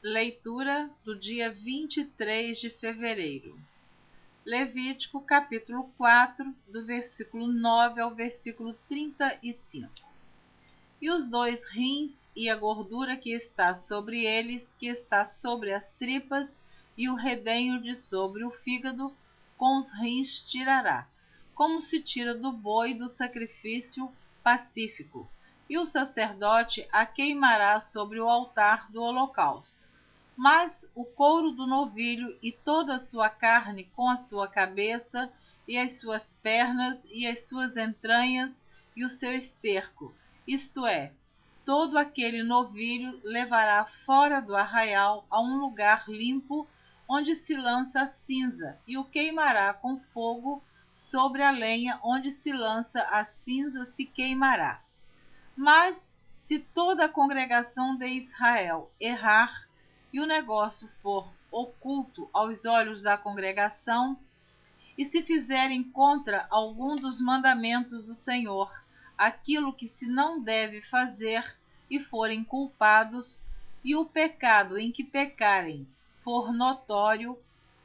Leitura do dia 23 de fevereiro. Levítico, capítulo 4, do versículo 9 ao versículo 35. E os 2 rins e a gordura que está sobre eles, que está sobre as tripas, e o redenho de sobre o fígado, com os rins tirará, como se tira do boi do sacrifício pacífico, e o sacerdote a queimará sobre o altar do holocausto. Mas o couro do novilho e toda a sua carne, com a sua cabeça, e as suas pernas, e as suas entranhas, e o seu esterco, isto é, todo aquele novilho levará fora do arraial a um lugar limpo, onde se lança a cinza, e o queimará com fogo sobre a lenha onde se lança a cinza se queimará. Mas, se toda a congregação de Israel errar, e o negócio for oculto aos olhos da congregação, e se fizerem contra algum dos mandamentos do Senhor, aquilo que se não deve fazer, e forem culpados, e o pecado em que pecarem for notório,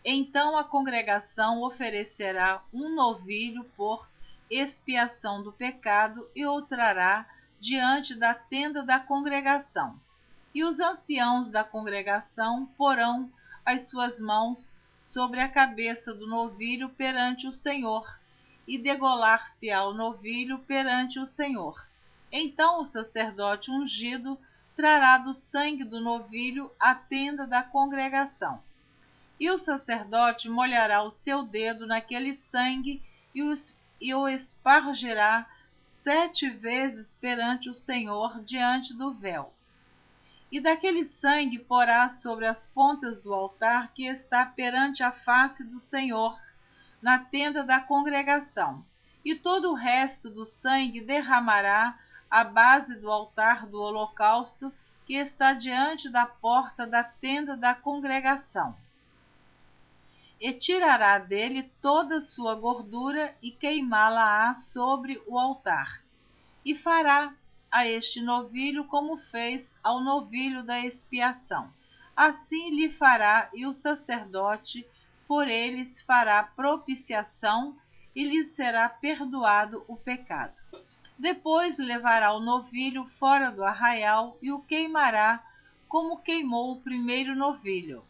então a congregação oferecerá um novilho por expiação do pecado e o trará diante da tenda da congregação. E os anciãos da congregação porão as suas mãos sobre a cabeça do novilho perante o Senhor, e degolar-se-á o novilho perante o Senhor. Então o sacerdote ungido trará do sangue do novilho à tenda da congregação. E o sacerdote molhará o seu dedo naquele sangue e o espargirá 7 vezes perante o Senhor diante do véu. E daquele sangue porá sobre as pontas do altar que está perante a face do Senhor, na tenda da congregação, e todo o resto do sangue derramará à base do altar do holocausto que está diante da porta da tenda da congregação. E tirará dele toda a sua gordura e queimá-la-á sobre o altar. E fará a este novilho como fez ao novilho da expiação. Assim lhe fará, e o sacerdote por eles fará propiciação, e lhe será perdoado o pecado. Depois levará o novilho fora do arraial e o queimará, como queimou o primeiro novilho.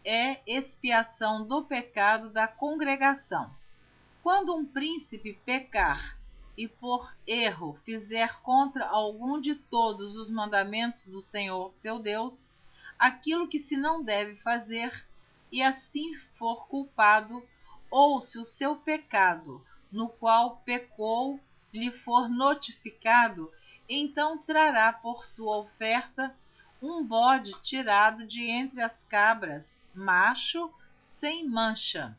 É expiação do pecado da congregação. Quando um príncipe pecar, e por erro fizer contra algum de todos os mandamentos do Senhor seu Deus, aquilo que se não deve fazer, e assim for culpado, ou se o seu pecado, no qual pecou, lhe for notificado, então trará por sua oferta um bode tirado de entre as cabras, macho, sem mancha.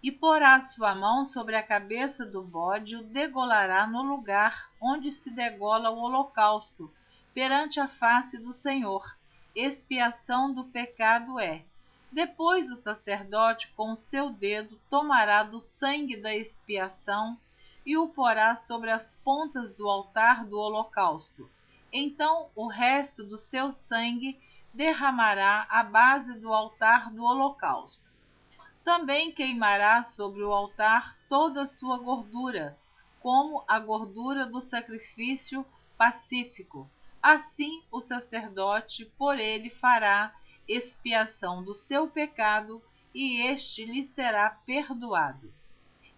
E porá sua mão sobre a cabeça do bode e o degolará no lugar onde se degola o holocausto, perante a face do Senhor. Expiação do pecado é. Depois o sacerdote com o seu dedo tomará do sangue da expiação e o porá sobre as pontas do altar do holocausto. Então o resto do seu sangue derramará à base do altar do holocausto. Também queimará sobre o altar toda a sua gordura, como a gordura do sacrifício pacífico. Assim o sacerdote por ele fará expiação do seu pecado, e este lhe será perdoado.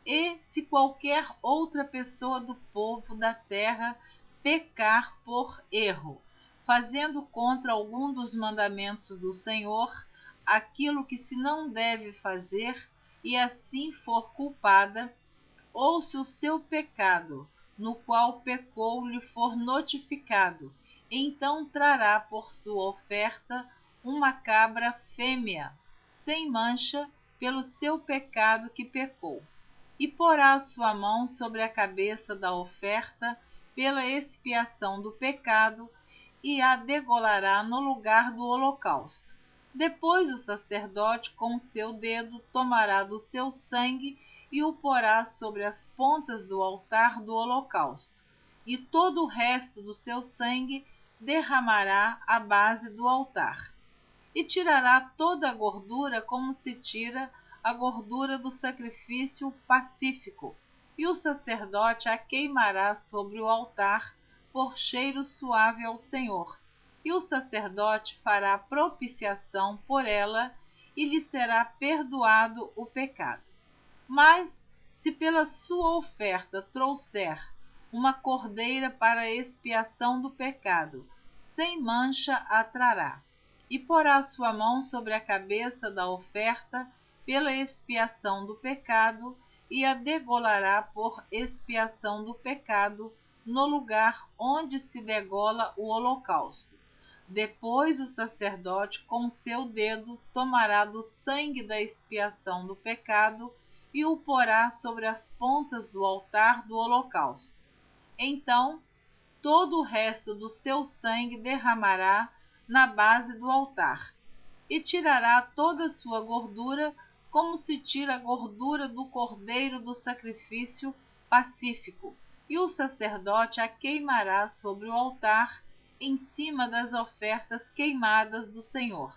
E se qualquer outra pessoa do povo da terra pecar por erro, fazendo contra algum dos mandamentos do Senhor, aquilo que se não deve fazer, e assim for culpada, ou se o seu pecado, no qual pecou, lhe for notificado, então trará por sua oferta uma cabra fêmea, sem mancha, pelo seu pecado que pecou, e porá sua mão sobre a cabeça da oferta pela expiação do pecado, e a degolará no lugar do holocausto. Depois o sacerdote com o seu dedo tomará do seu sangue e o porá sobre as pontas do altar do holocausto, e todo o resto do seu sangue derramará à base do altar, e tirará toda a gordura como se tira a gordura do sacrifício pacífico, e o sacerdote a queimará sobre o altar por cheiro suave ao Senhor, e o sacerdote fará propiciação por ela, e lhe será perdoado o pecado. Mas, se pela sua oferta trouxer uma cordeira para expiação do pecado, sem mancha a trará, e porá sua mão sobre a cabeça da oferta pela expiação do pecado, e a degolará por expiação do pecado no lugar onde se degola o holocausto. Depois o sacerdote com seu dedo tomará do sangue da expiação do pecado e o porá sobre as pontas do altar do holocausto. Então, todo o resto do seu sangue derramará na base do altar, e tirará toda a sua gordura, como se tira a gordura do cordeiro do sacrifício pacífico, e o sacerdote a queimará sobre o altar, em cima das ofertas queimadas do Senhor.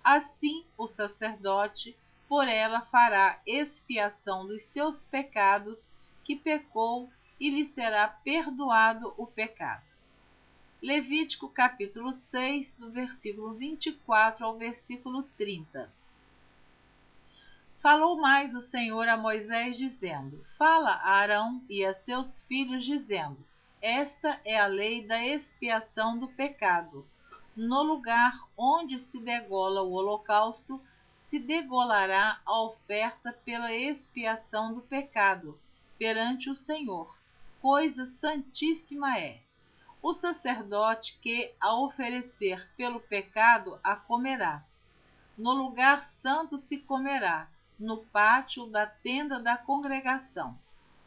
Assim o sacerdote por ela fará expiação dos seus pecados, que pecou, e lhe será perdoado o pecado. Levítico capítulo 6, do versículo 24 ao versículo 30. Falou mais o Senhor a Moisés, dizendo: Fala a Arão e a seus filhos, dizendo: Esta é a lei da expiação do pecado. No lugar onde se degola o holocausto, se degolará a oferta pela expiação do pecado perante o Senhor. Coisa santíssima é. O sacerdote que a oferecer pelo pecado a comerá. No lugar santo se comerá, no pátio da tenda da congregação.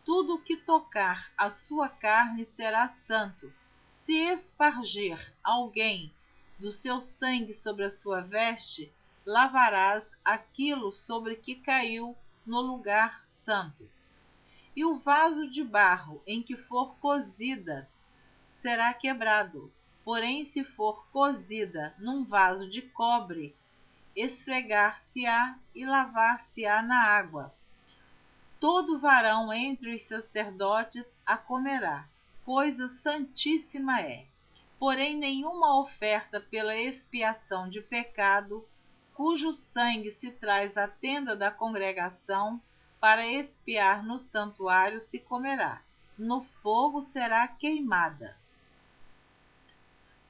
Tudo o que tocar a sua carne será santo. Se espargir alguém do seu sangue sobre a sua veste, lavarás aquilo sobre que caiu no lugar santo. E o vaso de barro em que for cozida será quebrado. Porém, se for cozida num vaso de cobre, esfregar-se-á e lavar-se-á na água. Todo varão entre os sacerdotes a comerá, coisa santíssima é. Porém, nenhuma oferta pela expiação de pecado, cujo sangue se traz à tenda da congregação para expiar no santuário, se comerá. No fogo será queimada.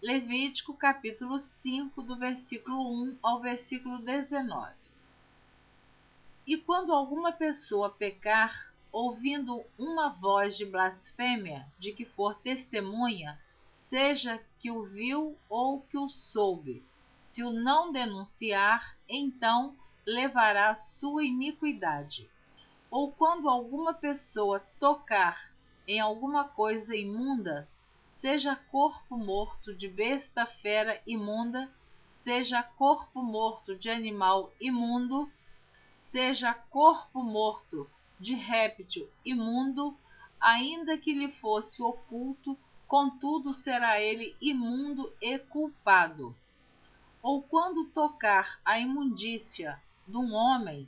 Levítico capítulo 5, do versículo 1 ao versículo 19. E quando alguma pessoa pecar, ouvindo uma voz de blasfêmia, de que for testemunha, seja que o viu ou que o soube, se o não denunciar, então levará sua iniquidade. Ou quando alguma pessoa tocar em alguma coisa imunda, seja corpo morto de besta fera imunda, seja corpo morto de animal imundo, seja corpo morto de réptil imundo, ainda que lhe fosse oculto, contudo será ele imundo e culpado. Ou quando tocar a imundícia de um homem,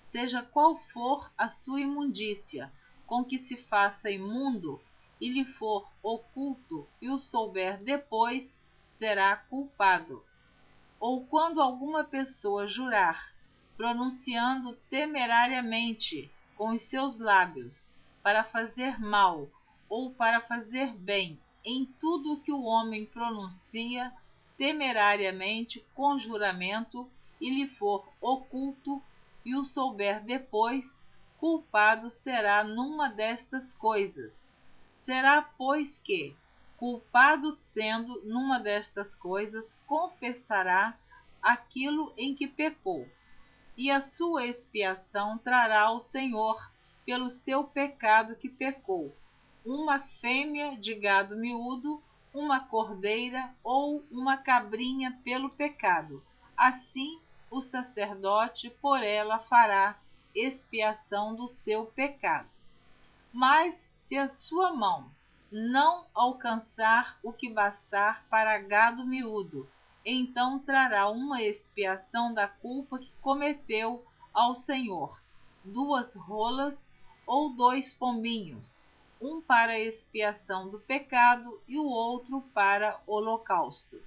seja qual for a sua imundícia, com que se faça imundo, e lhe for oculto, e o souber depois, será culpado. Ou quando alguma pessoa jurar, pronunciando temerariamente com os seus lábios, para fazer mal ou para fazer bem, em tudo o que o homem pronuncia temerariamente com juramento, e lhe for oculto, e o souber depois, culpado será numa destas coisas. Será, pois, que, culpado sendo numa destas coisas, confessará aquilo em que pecou, e a sua expiação trará ao Senhor pelo seu pecado que pecou, uma fêmea de gado miúdo, uma cordeira ou uma cabrinha pelo pecado. Assim o sacerdote por ela fará expiação do seu pecado. Mas se a sua mão não alcançar o que bastar para gado miúdo, então trará uma expiação da culpa que cometeu ao Senhor, 2 rolas ou 2 pombinhos, um para expiação do pecado e o outro para holocausto.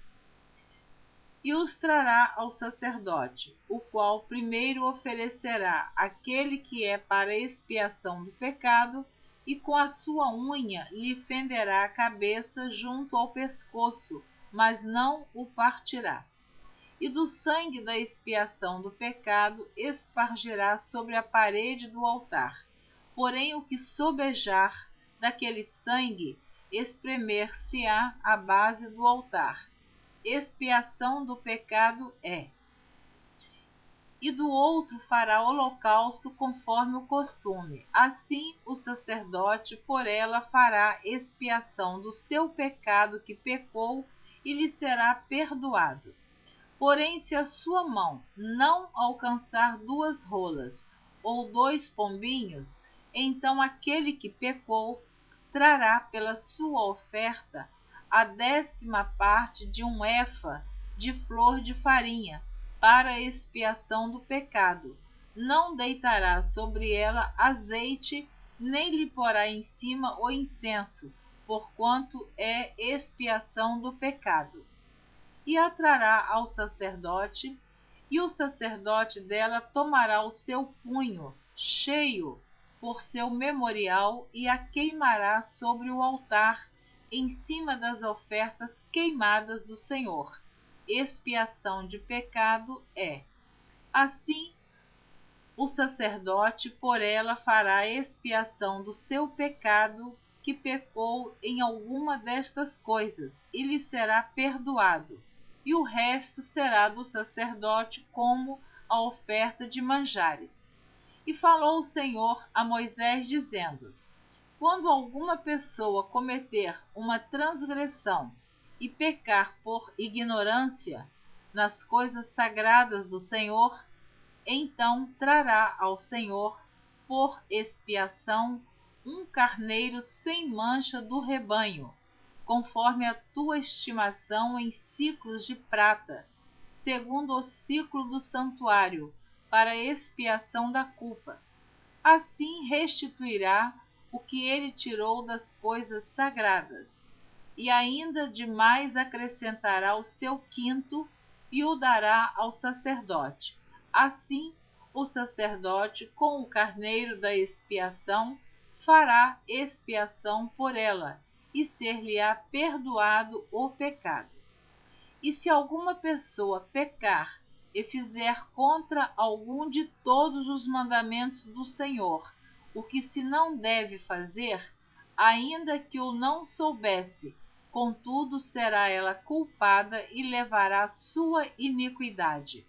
E os trará ao sacerdote, o qual primeiro oferecerá aquele que é para expiação do pecado, e com a sua unha lhe fenderá a cabeça junto ao pescoço, mas não o partirá. E do sangue da expiação do pecado espargirá sobre a parede do altar. Porém o que sobejar daquele sangue espremer-se-á à base do altar. Expiação do pecado é. E do outro fará holocausto conforme o costume. Assim o sacerdote por ela fará expiação do seu pecado que pecou, e lhe será perdoado. Porém, se a sua mão não alcançar 2 rolas ou 2 pombinhos, então aquele que pecou trará pela sua oferta a 10ª parte de um efa de flor de farinha para a expiação do pecado. Não deitará sobre ela azeite, nem lhe porá em cima o incenso, porquanto é expiação do pecado. E a trará ao sacerdote, e o sacerdote dela tomará o seu punho cheio por seu memorial e a queimará sobre o altar, em cima das ofertas queimadas do Senhor. Expiação de pecado é. Assim, o sacerdote por ela fará expiação do seu pecado que pecou em alguma destas coisas, e lhe será perdoado, e o resto será do sacerdote como a oferta de manjares. E falou o Senhor a Moisés, dizendo: quando alguma pessoa cometer uma transgressão e pecar por ignorância nas coisas sagradas do Senhor, então trará ao Senhor por expiação um carneiro sem mancha do rebanho, conforme a tua estimação em siclos de prata, segundo o siclo do santuário, para expiação da culpa. Assim restituirá o que ele tirou das coisas sagradas, e ainda demais acrescentará o seu quinto e o dará ao sacerdote. Assim, o sacerdote, com o carneiro da expiação, fará expiação por ela, e ser-lhe-á perdoado o pecado. E se alguma pessoa pecar e fizer contra algum de todos os mandamentos do Senhor, o que se não deve fazer, ainda que o não soubesse, contudo será ela culpada e levará sua iniquidade.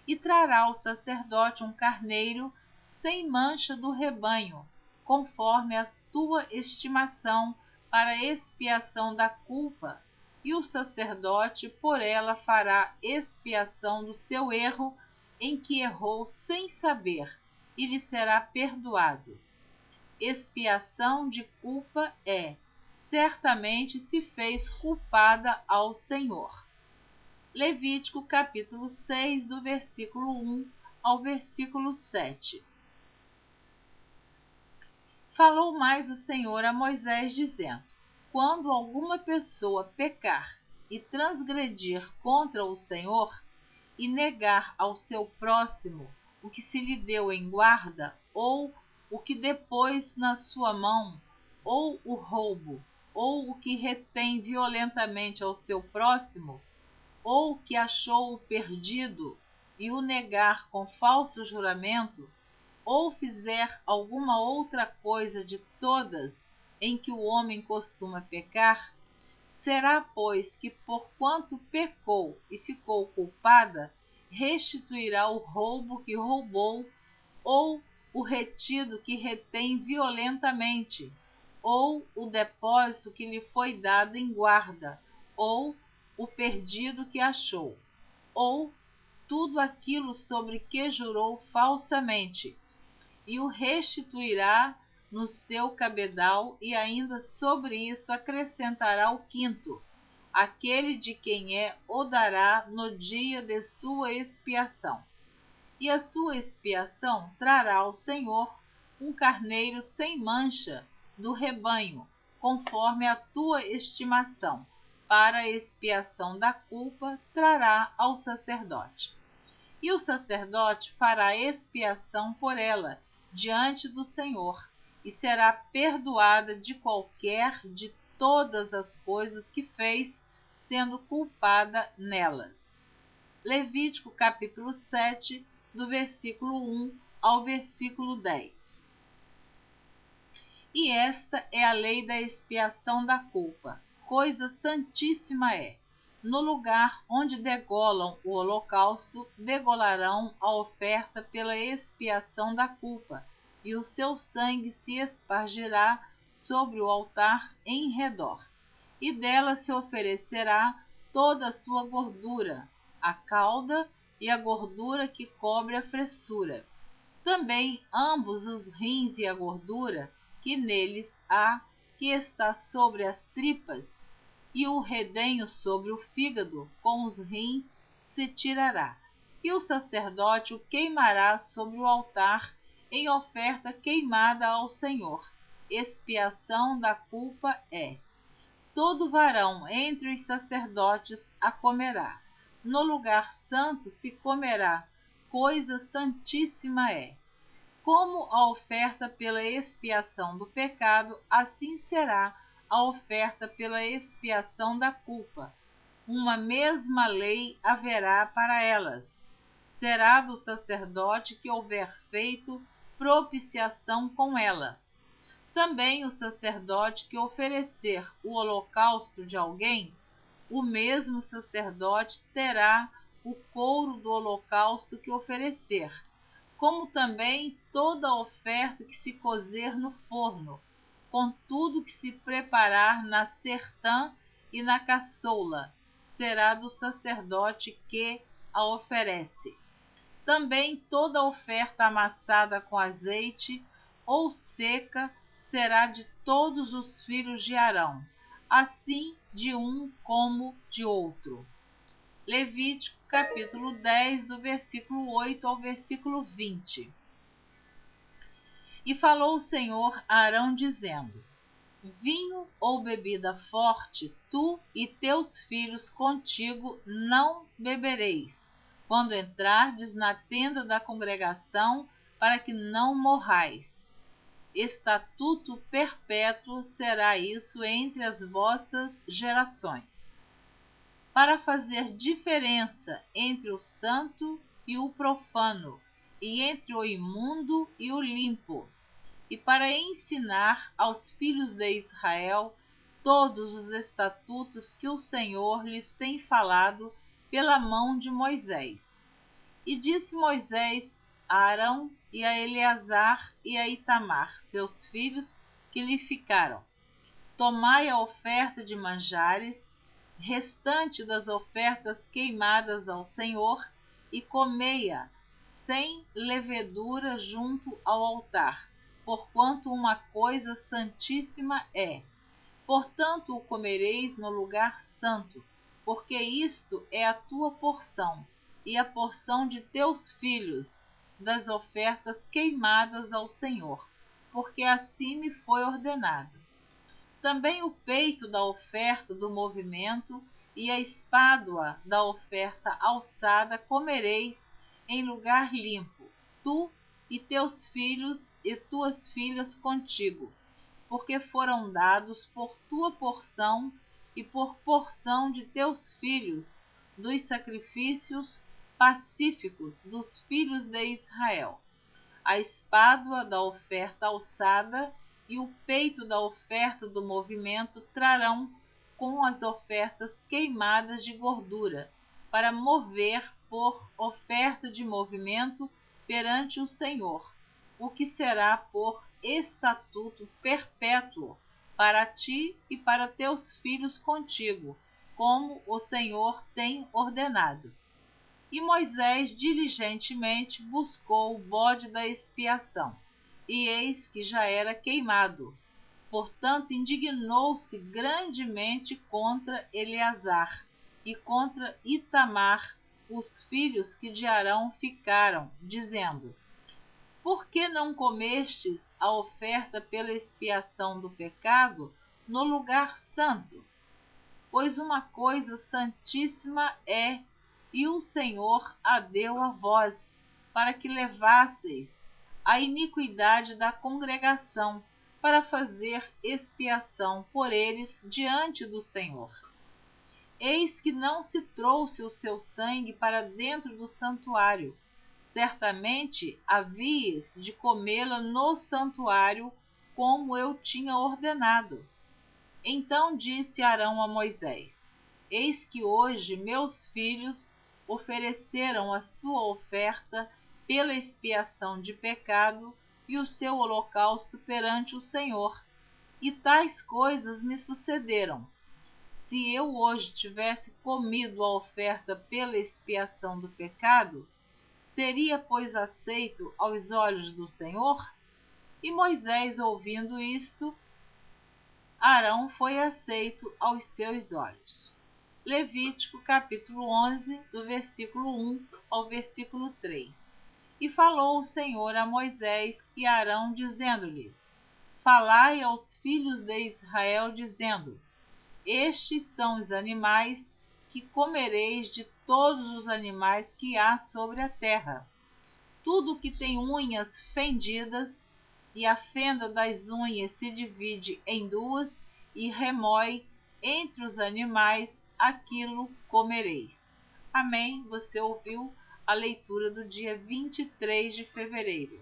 E trará ao sacerdote um carneiro sem mancha do rebanho, conforme a tua estimação, para expiação da culpa, e o sacerdote por ela fará expiação do seu erro em que errou sem saber, e lhe será perdoado. Expiação de culpa é: certamente se fez culpada ao Senhor. Levítico capítulo 6, do versículo 1 ao versículo 7. Falou mais o Senhor a Moisés, dizendo: quando alguma pessoa pecar e transgredir contra o Senhor, e negar ao seu próximo o que se lhe deu em guarda, ou o que depôs na sua mão, ou o roubo, ou o que retém violentamente ao seu próximo, ou que achou-o perdido e o negar com falso juramento, ou fizer alguma outra coisa de todas em que o homem costuma pecar, será, pois, que porquanto pecou e ficou culpada, restituirá o roubo que roubou, ou o retido que retém violentamente, ou o depósito que lhe foi dado em guarda, ou o perdido que achou, ou tudo aquilo sobre que jurou falsamente, e o restituirá no seu cabedal, e ainda sobre isso acrescentará o quinto. Aquele de quem o dará no dia de sua expiação. E a sua expiação trará ao Senhor um carneiro sem mancha do rebanho, conforme a tua estimação. Para a expiação da culpa trará ao sacerdote. E o sacerdote fará expiação por ela diante do Senhor, e será perdoada de qualquer de todas as coisas que fez, sendo culpada nelas. Levítico capítulo 7, do versículo 1 ao versículo 10. E esta é a lei da expiação da culpa. Coisa santíssima é. No lugar onde degolam o holocausto, degolarão a oferta pela expiação da culpa, e o seu sangue se espargirá sobre o altar em redor. E dela se oferecerá toda a sua gordura, a cauda e a gordura que cobre a fressura. Também ambos os rins e a gordura que neles há, que está sobre as tripas, e o redenho sobre o fígado, com os rins, se tirará. E o sacerdote o queimará sobre o altar, em oferta queimada ao Senhor. Expiação da culpa é. Todo varão entre os sacerdotes a comerá. No lugar santo se comerá, coisa santíssima é. Como a oferta pela expiação do pecado, assim será a oferta pela expiação da culpa. Uma mesma lei haverá para elas. Será do sacerdote que houver feito propiciação com ela. Também o sacerdote que oferecer o holocausto de alguém, o mesmo sacerdote terá o couro do holocausto que oferecer, como também toda a oferta que se cozer no forno, com tudo que se preparar na sertã e na caçoula, será do sacerdote que a oferece. Também toda oferta amassada com azeite ou seca será de todos os filhos de Arão, assim de um como de outro. Levítico capítulo 10, do versículo 8 ao versículo 20. E falou o Senhor a Arão, dizendo: Vinho ou bebida forte, tu e teus filhos contigo não bebereis, quando entrardes na tenda da congregação, para que não morrais. Estatuto perpétuo será isso entre as vossas gerações, para fazer diferença entre o santo e o profano, e entre o imundo e o limpo, e para ensinar aos filhos de Israel todos os estatutos que o Senhor lhes tem falado pela mão de Moisés. E disse Moisés a Arão e a Eleazar e a Itamar, seus filhos, que lhe ficaram: Tomai a oferta de manjares, restante das ofertas queimadas ao Senhor, e comei-a sem levedura junto ao altar, porquanto uma coisa santíssima é. Portanto o comereis no lugar santo, porque isto é a tua porção, e a porção de teus filhos, das ofertas queimadas ao Senhor, porque assim me foi ordenado. Também o peito da oferta do movimento e a espádua da oferta alçada comereis em lugar limpo, tu e teus filhos e tuas filhas contigo, porque foram dados por tua porção e por porção de teus filhos dos sacrifícios pacíficos dos filhos de Israel. A espádua da oferta alçada e o peito da oferta do movimento trarão com as ofertas queimadas de gordura, para mover por oferta de movimento perante o Senhor, o que será por estatuto perpétuo para ti e para teus filhos contigo, como o Senhor tem ordenado. E Moisés diligentemente buscou o bode da expiação, e eis que já era queimado. Portanto, indignou-se grandemente contra Eleazar e contra Itamar, os filhos que de Arão ficaram, dizendo: por que não comestes a oferta pela expiação do pecado no lugar santo? Pois uma coisa santíssima é, e o Senhor a deu a vós, para que levasseis a iniquidade da congregação, para fazer expiação por eles diante do Senhor. Eis que não se trouxe o seu sangue para dentro do santuário. Certamente havíeis de comê-la no santuário, como eu tinha ordenado. Então disse Arão a Moisés: eis que hoje meus filhos ofereceram a sua oferta pela expiação de pecado e o seu holocausto perante o Senhor, e tais coisas me sucederam. Se eu hoje tivesse comido a oferta pela expiação do pecado, seria, pois, aceito aos olhos do Senhor? E Moisés, ouvindo isto, Arão foi aceito aos seus olhos. Levítico capítulo 11, do versículo 1 ao versículo 3. E falou o Senhor a Moisés e Arão, dizendo-lhes: falai aos filhos de Israel, dizendo: estes são os animais que comereis de todos os animais que há sobre a terra. Tudo que tem unhas fendidas, e a fenda das unhas se divide em duas e remói entre os animais, aquilo comereis. Amém? Você ouviu a leitura do dia 23 de fevereiro.